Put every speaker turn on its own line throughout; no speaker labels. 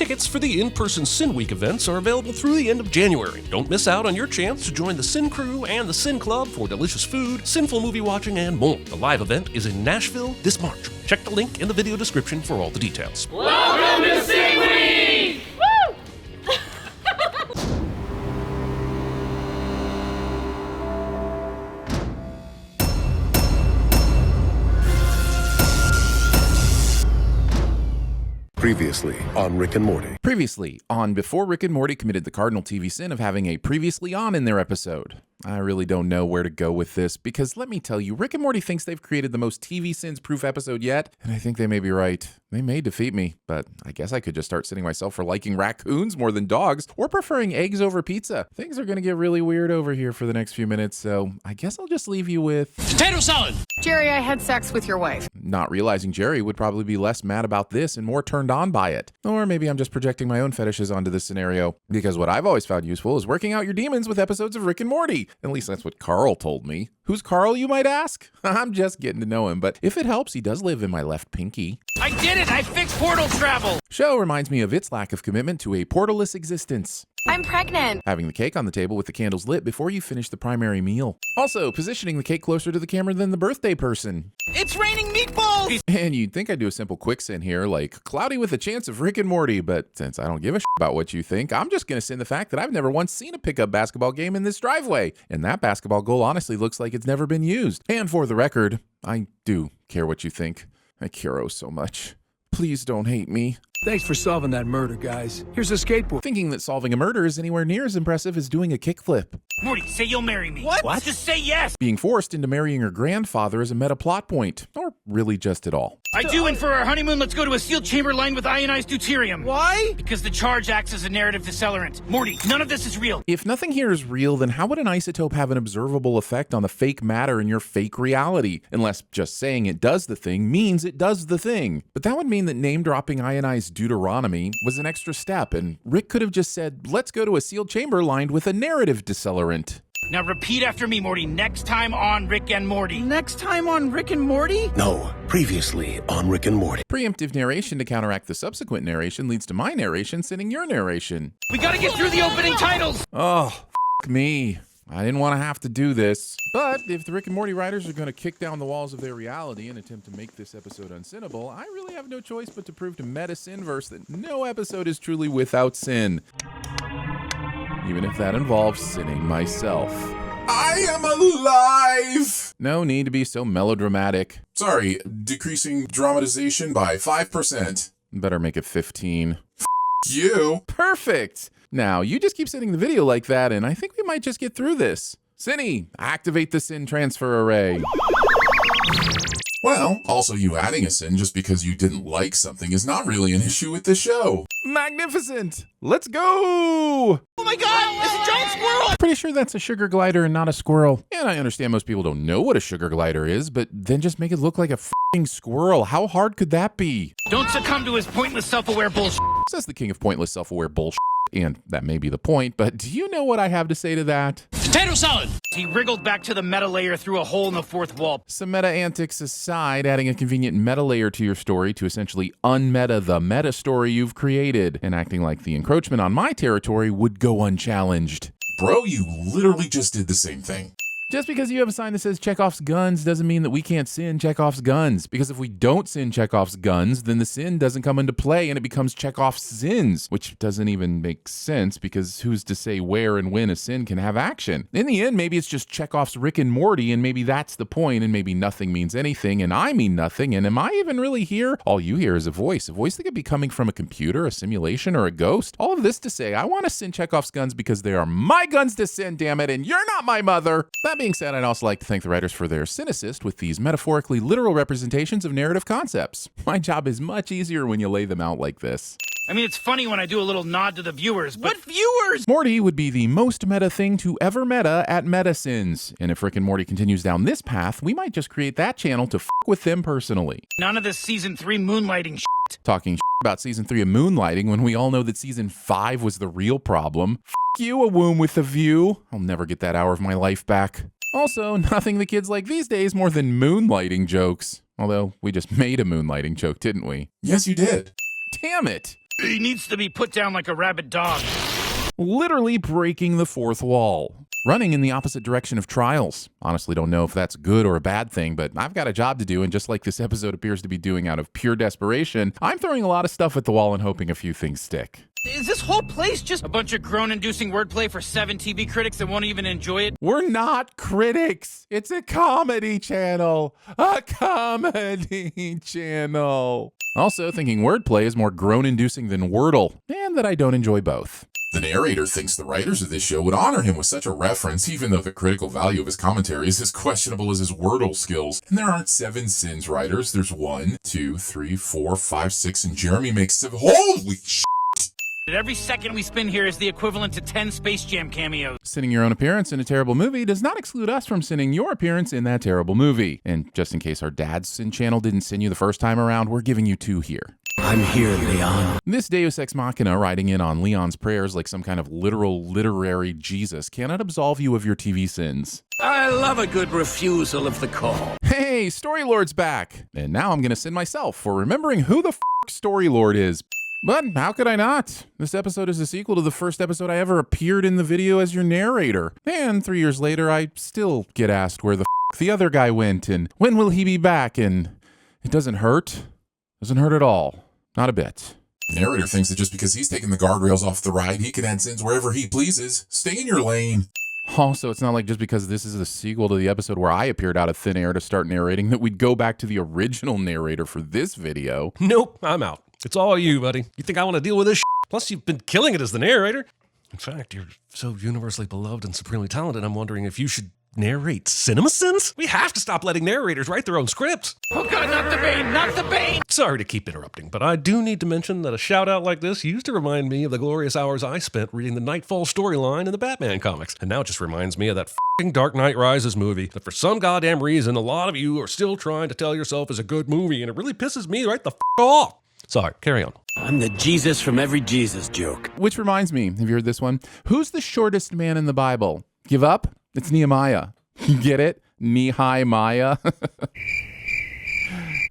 Tickets for the in-person Sin Week events are available through the end of January. Don't miss out on your chance to join the Sin Crew and the Sin Club for delicious food, sinful movie watching, and more. The live event is in Nashville this March. Check the link in the video description for all the details.
Welcome to Sin Week! Woo!
Previously on Rick and Morty.
Previously on Before Rick and Morty committed the cardinal TV sin of having a previously on in their episode. I really don't know where to go with this because let me tell you, Rick and Morty thinks they've created the most TV sins proof episode yet, and I think they may be right. They may defeat me, but I guess I could just start sitting myself for liking raccoons more than dogs or preferring eggs over pizza. Things are going to get really weird over here for the next few minutes, so I guess I'll just leave you with
Potato salad!
Jerry, I had sex with your wife.
Not realizing Jerry would probably be less mad about this and more turned on by it. Or maybe I'm just projecting my own fetishes onto this scenario, because what I've always found useful is working out your demons with episodes of Rick and Morty. At least that's what Carl told me. Who's Carl, you might ask? I'm just getting to know him, but if it helps, he does live in my left pinky.
I did it! I fixed portal travel!
Show reminds me of its lack of commitment to a portalless existence.
I'm pregnant.
Having the cake on the table with the candles lit before you finish the primary meal. Also, positioning the cake closer to the camera than the birthday person.
It's raining meatballs!
And you'd think I'd do a simple quick sin here, like cloudy with a chance of Rick and Morty, but since I don't give a shit about what you think, I'm just gonna sin the fact that I've never once seen a pickup basketball game in this driveway, and that basketball goal honestly looks like it's never been used. And for the record, I do care what you think. I care oh so much. Please don't hate me.
Thanks for solving that murder, guys. Here's a skateboard.
Thinking that solving a murder is anywhere near as impressive as doing a kickflip.
Morty, say you'll marry me. What? Just say yes!
Being forced into marrying her grandfather is a meta plot point, or really just at all.
I do, and for our honeymoon, let's go to a sealed chamber lined with ionized deuterium. Why? Because the charge acts as a narrative decelerant. Morty, none of this is real.
If nothing here is real, then how would an isotope have an observable effect on the fake matter in your fake reality? Unless just saying it does the thing means it does the thing. But that would mean that name-dropping ionized deuteronomy was an extra step, and Rick could have just said, let's go to a sealed chamber lined with a narrative decelerant.
Now repeat after me, Morty. Next time on Rick and Morty. Next time on Rick and Morty?
No, previously on Rick and Morty.
Preemptive narration to counteract the subsequent narration leads to my narration sending your narration.
We gotta get through the opening titles!
Oh, f*** me. I didn't want to have to do this. But if the Rick and Morty writers are going to kick down the walls of their reality and attempt to make this episode unsinnable, I really have no choice but to prove to Meta Sinverse that no episode is truly without sin. Even if that involves sinning myself.
I am alive!
No need to be so melodramatic.
Sorry, decreasing dramatization by 5%.
Better make it 15.
You.
Perfect! Now, you just keep sending the video like that, and I think we might just get through this. Cinny, activate the sin transfer array.
Well, also you adding a sin just because you didn't like something is not really an issue with the show.
Magnificent! Let's go!
Oh my god! It's a giant squirrel!
Pretty sure that's a sugar glider and not a squirrel. And I understand most people don't know what a sugar glider is, but then just make it look like a f***ing squirrel. How hard could that be?
Don't succumb to his pointless self-aware bullshit.
Says the king of pointless self-aware bullshit. And that may be the point, but do you know what I have to say to that?
Potato salad! He wriggled back to the meta layer through a hole in the fourth wall.
Some meta antics aside, adding a convenient meta layer to your story to essentially unmeta the meta story you've created, and acting like the encroachment on my territory would go unchallenged.
Bro, you literally just did the same thing.
Just because you have a sign that says Chekhov's guns doesn't mean that we can't sin Chekhov's guns. Because if we don't sin Chekhov's guns, then the sin doesn't come into play and it becomes Chekhov's sins, which doesn't even make sense because who's to say where and when a sin can have action? In the end, maybe it's just Chekhov's Rick and Morty, and maybe that's the point, and maybe nothing means anything, and I mean nothing, and am I even really here? All you hear is a voice that could be coming from a computer, a simulation, or a ghost. All of this to say, I want to sin Chekhov's guns because they are my guns to sin, damn it, and you're not my mother. That being said, I'd also like to thank the writers for their sin assist with these metaphorically literal representations of narrative concepts. My job is much easier when you lay them out like this.
I mean, it's funny when I do a little nod to the viewers, but... What viewers?
Morty would be the most meta thing to ever meta at MetaSins. And if Rick and Morty continues down this path, we might just create that channel to f*** with them personally.
None of this season 3 moonlighting shit.
Talking about season 3 of moonlighting when we all know that season 5 was the real problem. F*** you, a womb with a view. I'll never get that hour of my life back. Also, nothing the kids like these days more than moonlighting jokes. Although, we just made a moonlighting joke, didn't we?
Yes, you did.
Damn it!
He needs to be put down like a rabid dog.
Literally breaking the fourth wall. Running in the opposite direction of trials. Honestly, don't know if that's good or a bad thing, but I've got a job to do, and just like this episode appears to be doing out of pure desperation, I'm throwing a lot of stuff at the wall and hoping a few things stick.
Is this whole place just a bunch of groan-inducing wordplay for 7 TV critics that won't even enjoy it?
We're not critics. It's a comedy channel. A comedy channel. Also, thinking wordplay is more groan-inducing than Wordle, and that I don't enjoy both.
The narrator thinks the writers of this show would honor him with such a reference, even though the critical value of his commentary is as questionable as his Wordle skills. And there aren't 7 Sins writers. There's 1, 2, 3, 4, 5, 6, and Jeremy makes 7. Holy sh!
Every second we spend here is the equivalent to 10 Space Jam cameos.
Sinning your own appearance in a terrible movie does not exclude us from sinning your appearance in that terrible movie. And just in case our dad's sin channel didn't sin you the first time around, we're giving you 2 here.
I'm here, Leon.
This Deus Ex Machina riding in on Leon's prayers like some kind of literal literary Jesus cannot absolve you of your TV sins.
I love a good refusal of the call.
Hey, Storylord's back! And now I'm gonna sin myself for remembering who the Storylord is. But how could I not? This episode is a sequel to the first episode I ever appeared in the video as your narrator. And 3 years later, I still get asked where the other guy went and when will he be back, and it doesn't hurt. Doesn't hurt at all. Not a bit.
The narrator thinks that just because he's taking the guardrails off the ride, he can add sins wherever he pleases. Stay in your lane.
Also, it's not like just because this is a sequel to the episode where I appeared out of thin air to start narrating that we'd go back to the original narrator for this video.
Nope, I'm out. It's all you, buddy. You think I want to deal with this shit? Plus, you've been killing it as the narrator. In fact, you're so universally beloved and supremely talented, I'm wondering if you should narrate CinemaSins? We have to stop letting narrators write their own scripts.
Oh god, not the Bane! Not the Bane!
Sorry to keep interrupting, but I do need to mention that a shout out like this used to remind me of the glorious hours I spent reading the Nightfall storyline in the Batman comics. And now it just reminds me of that f***ing Dark Knight Rises movie that for some goddamn reason a lot of you are still trying to tell yourself is a good movie, and it really pisses me right the f*** off. Sorry, carry on.
I'm the Jesus from every Jesus joke.
Which reminds me, have you heard this one? Who's the shortest man in the Bible? Give up? It's Nehemiah. You get it? Nehemiah.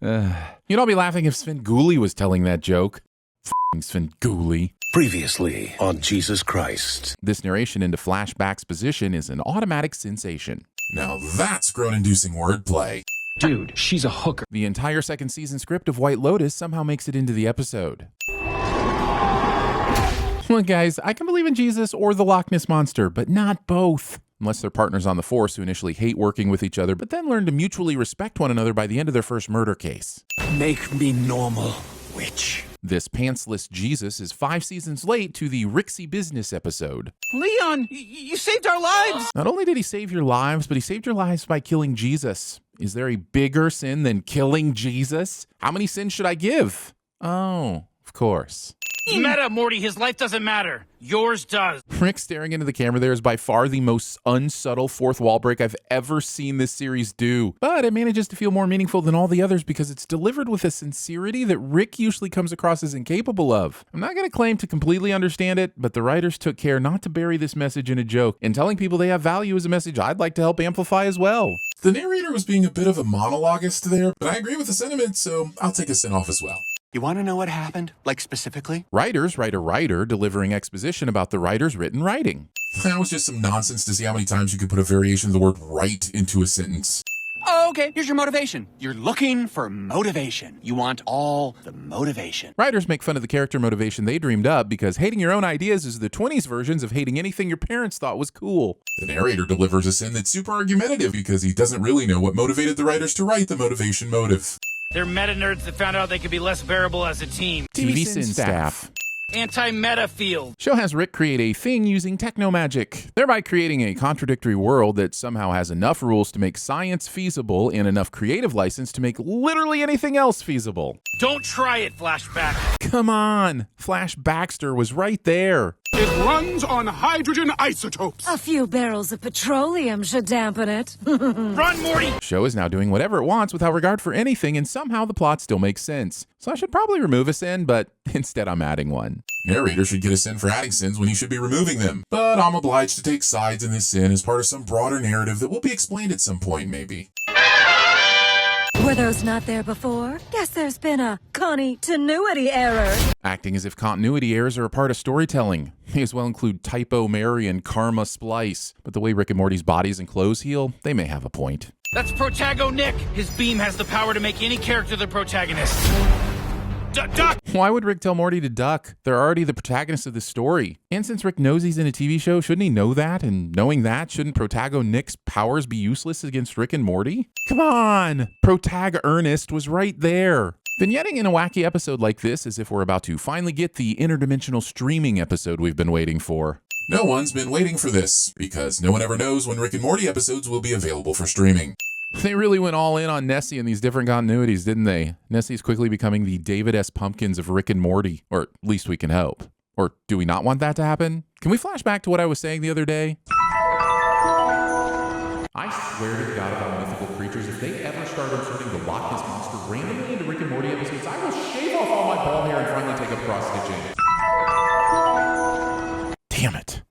You'd all be laughing if Svengoolie was telling that joke. F***ing Svengoolie.
Previously on Jesus Christ.
This narration into flashback's position is an automatic sensation.
Now that's groan-inducing wordplay.
Dude, she's a hooker.
The entire second season script of White Lotus somehow makes it into the episode. Look, guys, I can believe in Jesus or the Loch Ness Monster, but not both. Unless they're partners on the force who initially hate working with each other, but then learn to mutually respect one another by the end of their first murder case.
Make me normal, witch.
This pantsless Jesus is 5 seasons late to the Rixie Business episode.
Leon, you saved our lives!
Not only did he save your lives, but he saved your lives by killing Jesus. Is there a bigger sin than killing Jesus? How many sins should I give? Oh, of course.
Meta, Morty, his life doesn't matter. Yours does.
Rick staring into the camera there is by far the most unsubtle fourth wall break I've ever seen this series do. But it manages to feel more meaningful than all the others because it's delivered with a sincerity that Rick usually comes across as incapable of. I'm not going to claim to completely understand it, but the writers took care not to bury this message in a joke, and telling people they have value is a message I'd like to help amplify as well.
The narrator was being a bit of a monologuist there, but I agree with the sentiment, so I'll take a sin off as well.
You want to know what happened? Like, specifically?
Writers write a writer delivering exposition about the writer's written writing.
That was just some nonsense to see how many times you could put a variation of the word right into a sentence.
Oh, okay. Here's your motivation. You're looking for motivation. You want all the motivation.
Writers make fun of the character motivation they dreamed up because hating your own ideas is the 20s versions of hating anything your parents thought was cool.
The narrator delivers a sin that's super argumentative because he doesn't really know what motivated the writers to write the motivation motive.
They're meta nerds that found out they could be less bearable as a team.
TVSins staff.
Anti-meta field.
Show has Rick create a thing using techno-magic, thereby creating a contradictory world that somehow has enough rules to make science feasible and enough creative license to make literally anything else feasible.
Don't try it, Flashback.
Come on, Flash Baxter was right there.
It runs on hydrogen isotopes.
A few barrels of petroleum should dampen it.
Run, Morty!
Show is now doing whatever it wants without regard for anything, and somehow the plot still makes sense. So I should probably remove a sin, but instead I'm adding one.
Narrator should get a sin for adding sins when he should be removing them. But I'm obliged to take sides in this sin as part of some broader narrative that will be explained at some point, maybe.
Were those not there before? Guess there's been a continuity error.
Acting as if continuity errors are a part of storytelling. May as well include Typo Mary and Karma Splice. But the way Rick and Morty's bodies and clothes heal, they may have a point.
That's Protago Nick. His beam has the power to make any character the protagonist. Duck!
Why would Rick tell Morty to duck? They're already the protagonists of this story. And since Rick knows he's in a TV show, shouldn't he know that? And knowing that, shouldn't Protago Nick's powers be useless against Rick and Morty? Come on! Protag Ernest was right there. Vignetting in a wacky episode like this as if we're about to finally get the interdimensional streaming episode we've been waiting for.
No one's been waiting for this, because no one ever knows when Rick and Morty episodes will be available for streaming.
They really went all in on Nessie and these different continuities, didn't they? Nessie's quickly becoming the David S. Pumpkins of Rick and Morty, or at least we can hope. Or do we not want that to happen? Can we flash back to what I was saying the other day? I swear to God about mythical creatures, if they ever start inserting the Loch Ness Monster randomly into Rick and Morty episodes, I will shave off all my ball hair and finally take up cross-stitching. Damn it.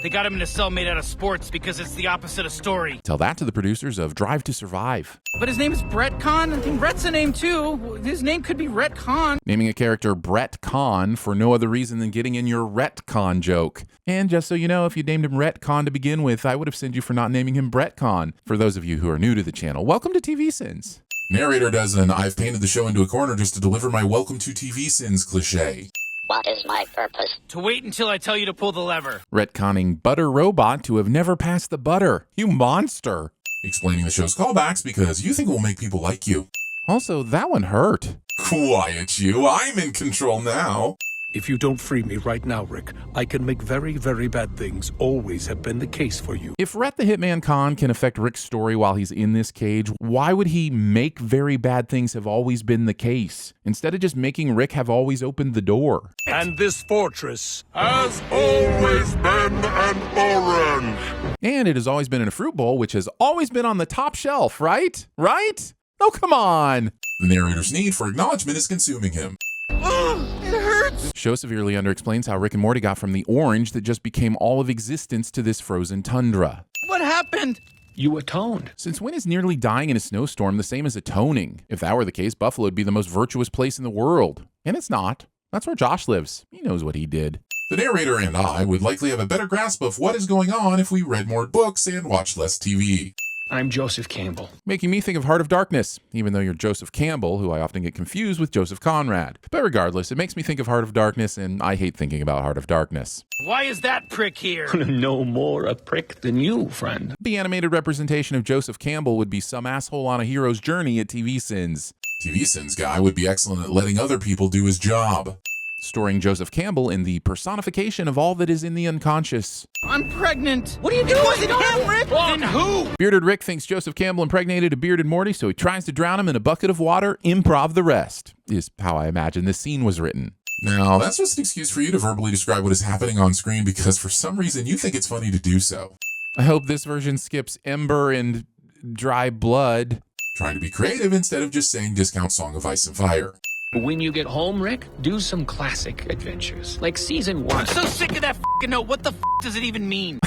They got him in a cell made out of sports because it's the opposite of story.
Tell that to the producers of Drive to Survive.
But his name is Brett Kahn. I think Rhett's a name too. His name could be Rhett Kahn.
Naming a character Brett Kahn for no other reason than getting in your retcon joke. And just so you know, if you named him Rhett Kahn to begin with, I would have sinned you for not naming him Brett Kahn. For those of you who are new to the channel, welcome to TVSins.
Narrator does an I've painted the show into a corner just to deliver my welcome to TVSins cliche.
What is my purpose?
To wait until I tell you to pull the lever.
Retconning Butter Robot to have never passed the butter. You monster.
Explaining the show's callbacks because you think it will make people like you.
Also, that one hurt.
Quiet you, I'm in control now.
If you don't free me right now, Rick, I can make very, very bad things. Always have been the case for you.
If Rhett the Hitman Khan can affect Rick's story while he's in this cage, why would he make very bad things have always been the case, instead of just making Rick have always opened the door?
And this fortress has always been an orange.
And it has always been in a fruit bowl, which has always been on the top shelf, right? Right? Oh, come on.
The narrator's need for acknowledgement is consuming him.
It hurts!
Show severely underexplains how Rick and Morty got from the orange that just became all of existence to this frozen tundra.
What happened?
You atoned.
Since when is nearly dying in a snowstorm the same as atoning? If that were the case, Buffalo would be the most virtuous place in the world. And it's not. That's where Josh lives. He knows what he did.
The narrator and I would likely have a better grasp of what is going on if we read more books and watched less TV.
I'm Joseph Campbell.
Making me think of Heart of Darkness, even though you're Joseph Campbell, who I often get confused with Joseph Conrad. But regardless, it makes me think of Heart of Darkness, and I hate thinking about Heart of Darkness.
Why is that prick here?
No more a prick than you, friend.
The animated representation of Joseph Campbell would be some asshole on a hero's journey at TVSins.
TVSins guy would be excellent at letting other people do his job.
Storing Joseph Campbell in the personification of all that is in the unconscious.
I'm pregnant. What are you doing? It wasn't him, Rick. Then who?
Bearded Rick thinks Joseph Campbell impregnated a bearded Morty, so he tries to drown him in a bucket of water. Improv the rest, is how I imagine this scene was written.
Now, that's just an excuse for you to verbally describe what is happening on screen because for some reason you think it's funny to do so.
I hope this version skips Ember and Dry Blood.
Trying to be creative instead of just saying discount Song of Ice and Fire.
When you get home, Rick, do some classic adventures, like season 1.
I'm so sick of that f***ing note. What the f*** does it even mean?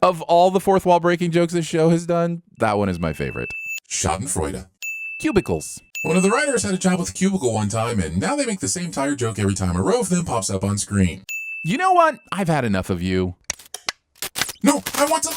Of all the fourth wall breaking jokes this show has done, that one is my favorite.
Schadenfreude.
Cubicles.
One of the writers had a job with a cubicle one time, and now they make the same tired joke every time a row of them pops up on screen.
You know what? I've had enough of you.
No, I want to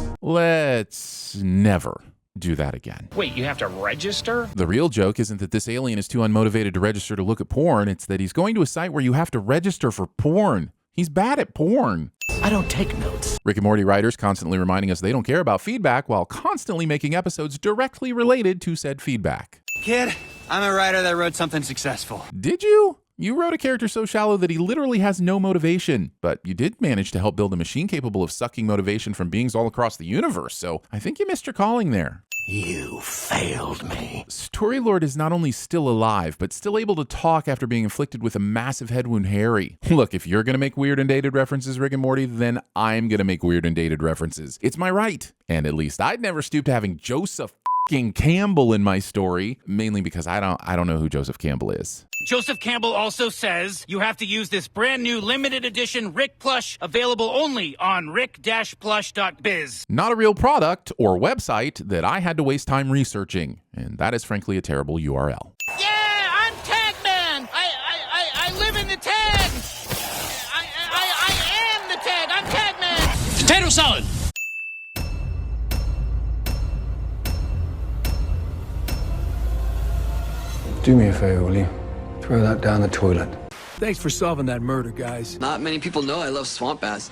live!
Let's never do that again.
Wait, you have to register?
The real joke isn't that this alien is too unmotivated to register to look at porn. It's that he's going to a site where you have to register for porn. He's bad at porn.
I don't take notes.
Rick and Morty writers constantly reminding us they don't care about feedback while constantly making episodes directly related to said feedback.
Kid, I'm a writer that wrote something successful.
Did you? You wrote a character so shallow that he literally has no motivation, but you did manage to help build a machine capable of sucking motivation from beings all across the universe, so I think you missed your calling there.
You failed me.
Storylord is not only still alive, but still able to talk after being inflicted with a massive head wound Harry. Look, if you're going to make weird and dated references, Rick and Morty, then I'm going to make weird and dated references. It's my right. And at least I'd never stoop to having Joseph Campbell in my story, mainly because I don't know who Joseph Campbell is.
Joseph Campbell also says you have to use this brand new limited edition Rick plush available only on rick-plush.biz.
Not a real product or website that I had to waste time researching, and that is frankly a terrible URL.
Yeah, I'm Tagman. I live in the tag. I am the tag. I'm Tagman.
Potato salad!
Do me a favor, will you? Throw that down the toilet.
Thanks for solving that murder, guys.
Not many people know I love swamp bass.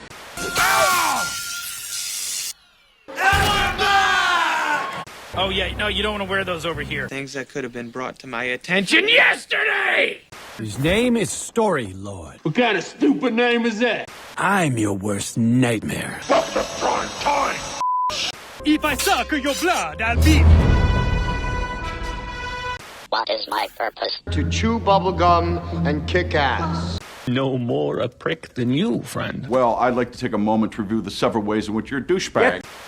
Oh, yeah, no, you don't want to wear those over here.
Things that could have been brought to my attention yesterday!
His name is Story Lord.
What kind of stupid name is that?
I'm your worst nightmare.
Welcome to prime time.
If I suck your blood, I'll be...
What is my purpose?
To chew bubblegum and kick ass.
No more a prick than you, friend.
Well, I'd like to take a moment to review the several ways in which you're a douchebag.